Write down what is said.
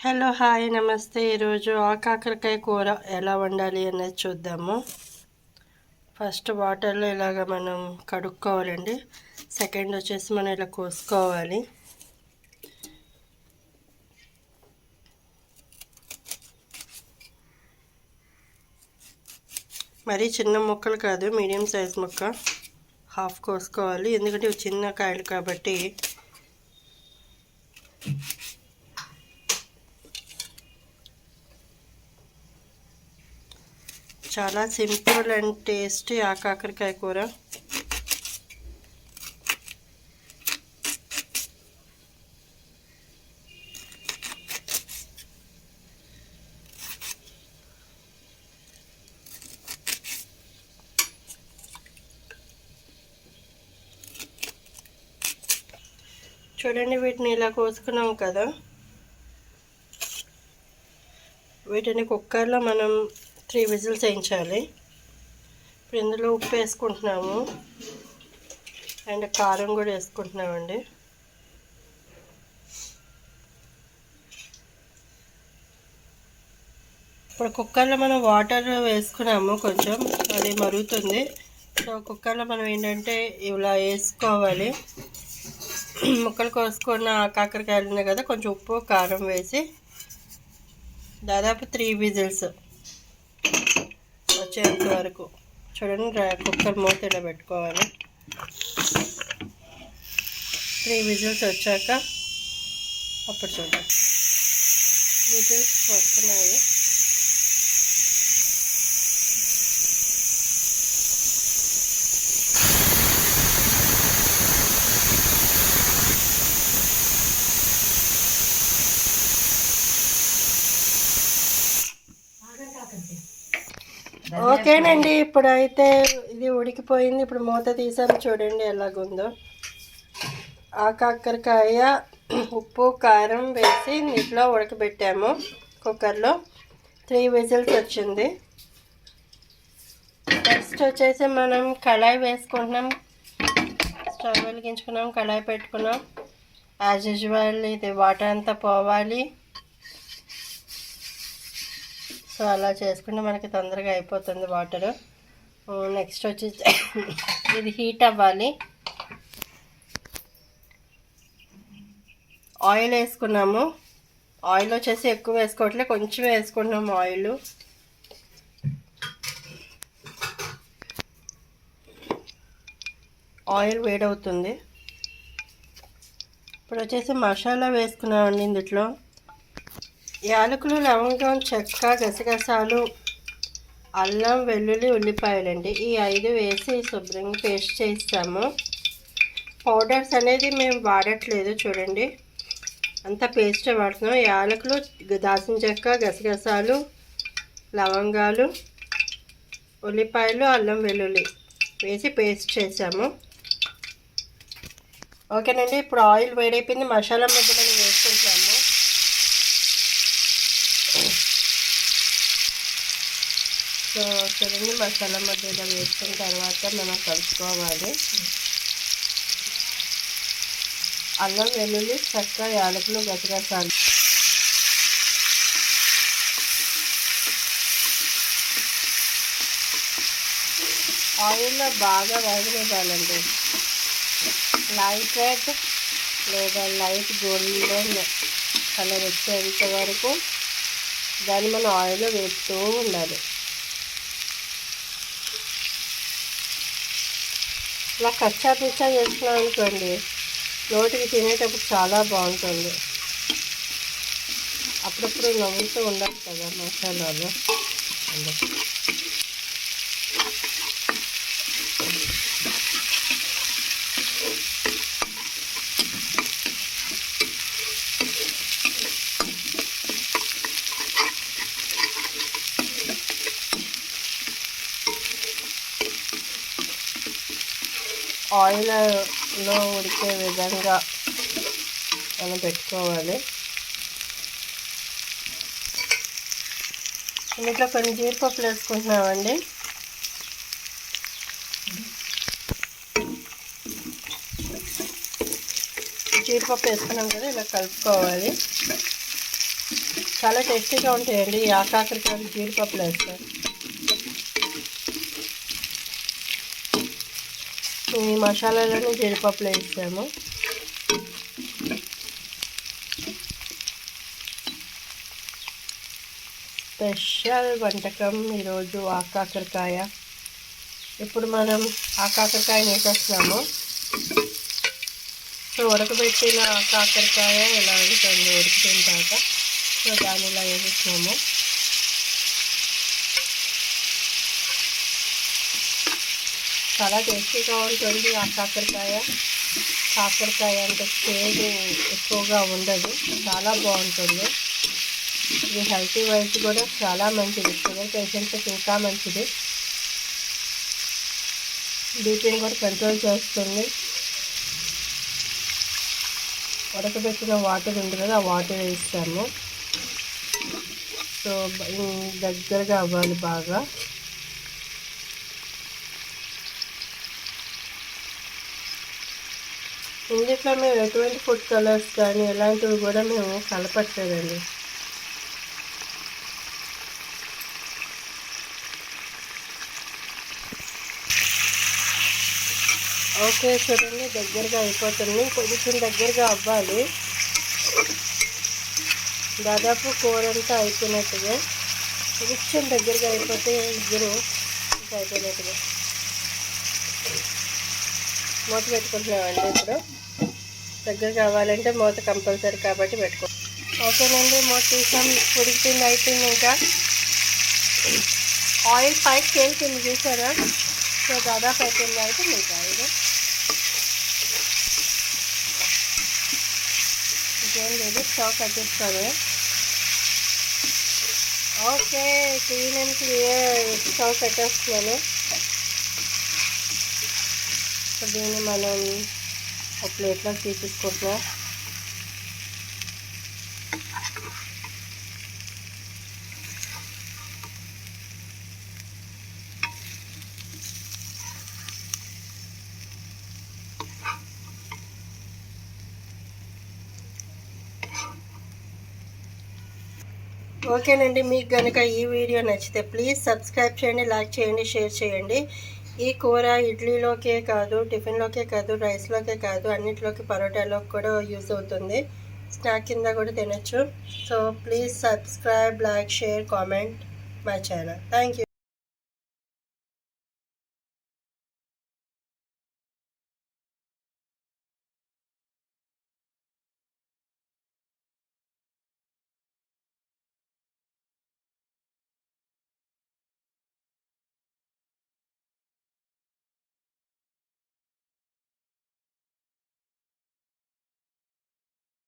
Hello hi నమస్తే. ఈరోజు ఆకాకరకాయ కూర ఎలా వండాలి అనేది చూద్దాము. ఫస్ట్ వాటర్లో ఇలాగ మనం కడుక్కోవాలండి. సెకండ్ వచ్చేసి మనం ఇలా కోసుకోవాలి. మరీ చిన్న ముక్కలు కాదు, మీడియం సైజ్ ముక్క హాఫ్ కోసుకోవాలి. ఎందుకంటే ఇవి చిన్న కాయలు కాబట్టి. చాలా సింపుల్ అండ్ టేస్టీ ఆకాకరకాయ కూర. చూడండి, వీటిని ఇలా కోసుకున్నాం కదా, వీటిని కుక్కర్లో మనం 3 విజిల్స్ వేయించాలి. ఇప్పుడు ఇందులో ఉప్పు వేసుకుంటున్నాము అండ్ కారం కూడా వేసుకుంటున్నామండి. ఇప్పుడు కుక్కర్లో మనం వాటర్ వేసుకున్నాము, కొంచెం అది మరుగుతుంది. సో కుక్కర్లో మనం ఏంటంటే ఇలా వేసుకోవాలి. ముక్కలు కోసుకున్న కాకరకాయలు ఉన్నాయి కదా, కొంచెం ఉప్పు కారం వేసి దాదాపు 3 విజిల్స్ వచ్చేంత వరకు చూడండి. కుక్కర్ మూత ఇలా పెట్టుకోవాలి. 3 విజిల్స్ వచ్చాక అప్పుడు చూడండి, విజిల్స్ వస్తున్నాయి. ఓకేనండి, ఇప్పుడైతే ఇది ఉడికిపోయింది. ఇప్పుడు మూత తీసాము, చూడండి ఎలాగుందో. ఆకాకరకాయ ఉప్పు కారం వేసి నీటిలో ఉడకబెట్టాము కుక్కర్లో. 3 విజిల్స్ వచ్చింది. నెక్స్ట్ వచ్చేసి మనం కళాయి వేసుకుంటున్నాం. స్టవ్ వెలిగించుకున్నాం, కళాయి పెట్టుకున్నాం. యాజ్ యూజువల్ ఇది వాటర్ అంతా పోవాలి. సో అలా చేసుకుంటే మనకి తొందరగా అయిపోతుంది వాటర్. నెక్స్ట్ వచ్చేసి ఇది హీట్ అవ్వాలి. ఆయిల్ వేసుకున్నాము. ఆయిల్ వచ్చేసి ఎక్కువ వేసుకోవట్లే, కొంచెం వేసుకుంటున్నాము ఆయిల్. ఆయిల్ వేడవుతుంది. ఇప్పుడు వచ్చేసి మసాలా వేసుకున్నామండి. ఇందులో యాలకులు, లవంగం, చెక్క, గసగసాలు, అల్లం, వెల్లుల్లి, ఉల్లిపాయలండి. ఈ 5 వేసి శుభ్రంగా పేస్ట్ చేస్తాము. పౌడర్స్ అనేది మేము వాడట్లేదు, చూడండి అంతా పేస్టే వాడుతున్నాం. యాలకులు, దాల్చిన చెక్క, గసగసాలు, లవంగాలు, ఉల్లిపాయలు, అల్లం, వెల్లుల్లి వేసి పేస్ట్ చేసాము. ఓకేనండి, ఇప్పుడు ఆయిల్ వేడైపోయింది. మసాలా ముద్దలను వేసుకుంటాము. సో చూడండి, మసాలా ముద్దలో వేసుకున్న తర్వాత మనం కలుపుకోవాలి. అల్లం, వెల్లుల్లి, చెక్క, యాలకులు, గసగసాలు ఆయిల్లో బాగా వేగనివ్వాలండి. లైట్ రెడ్ లేదా లైట్ గోల్డెన్ కలర్ వచ్చేంత వరకు దాన్ని మనం ఆయిల్లో వేపుతూ ఉండాలి. ఇలా కచ్చా పిచ్చా చేసుకున్నాం అనుకోండి, నోటికి తినేటప్పుడు చాలా బాగుంటుంది. అప్పుడప్పుడు నవ్వుతూ ఉండాలి కదా మసాలాలు. ఆయిల్లో ఉడికే విధంగా మనం పెట్టుకోవాలి. ఇంట్లో కొన్ని జీడిపప్పులు వేసుకుంటున్నామండి. జీడిపప్పు వేసుకున్నాం కదా, ఇలా కలుపుకోవాలి. చాలా టేస్టీగా ఉంటాయండి ఈ ఆకాకరకాయలు జీడిపప్పులు వేస్తే. ఈ మసాలాలని జీడిపప్పులు వేసాము. స్పెషల్ వంటకం ఈరోజు ఆకాకరకాయ. ఇప్పుడు మనం ఆకాకరకాయని వేసేస్తున్నాము. సో ఉడకబెట్టిన ఆకాకరకాయ ఇలా ఉంటుంది ఉడికిన తర్వాత. సో దాన్ని ఇలా వేసేస్తున్నాము. చాలా టేస్టీగా ఉంటుంది ఆకాకరకాయ. కాకరకాయ అంటే చేదు ఎక్కువగా ఉండదు, చాలా బాగుంటుంది. ఇది హెల్తీ వైజ్ కూడా చాలా మంచిది, షుగర్ పేషెంట్స్కి ఇంకా మంచిది. బీపీని కూడా కంట్రోల్ చేస్తుంది. ఉడకబెట్టిన వాటర్ ఉంది కదా, ఆ వాటర్ వేస్తాము. సో దగ్గరగా అవ్వాలి బాగా. ఇందులో మేము ఎటువంటి ఫుడ్ కలర్స్ కానీ ఎలాంటివి కూడా మేము కలపట్లేదండి. ఓకే చూడండి, దగ్గరగా అయిపోతుంది. కొంచెం దగ్గరగా అవ్వాలి. దాదాపు కూర అంతా అయిపోయినట్టుగా, కొంచెం దగ్గరగా అయిపోతే ఇద్దరు ఇంకా అయిపోయినట్టుగా. మూత పెట్టుకుంటున్నామండి. ఇప్పుడు దగ్గర కావాలంటే మూత కంపల్సరీ కాబట్టి పెట్టుకో. ఓకేనండి, మూత తీసాం. ఉడికిపోయింది, అయిపోయింది. ఇంకా ఆయిల్ పైకి తేలుతుంది చూసారా. సో దాదాపు అయిపోయింది. అయితే మీకు ఆయిల్ ఇంకేం లేదు, స్టవ్ కట్టేస్తాను. Okay, clean and clear stove కట్టేస్తున్నాను. దీన్ని మనం ఒక ప్లేట్లో తీసేసుకుంటున్నాం. ఓకేనండి, మీకు కనుక ఈ వీడియో నచ్చితే ప్లీజ్ సబ్స్క్రైబ్ చేయండి, లైక్ చేయండి, షేర్ చేయండి. ఈ కూర ఇడ్లీలోకే కాదు, టిఫిన్లోకే కాదు, రైస్లోకే కాదు, అన్నింటిలోకి పరోటాలోకి కూడా యూజ్ అవుతుంది. స్నాక్ కింద కూడా తినచ్చు. So please subscribe, like, share, comment my channel. Thank you.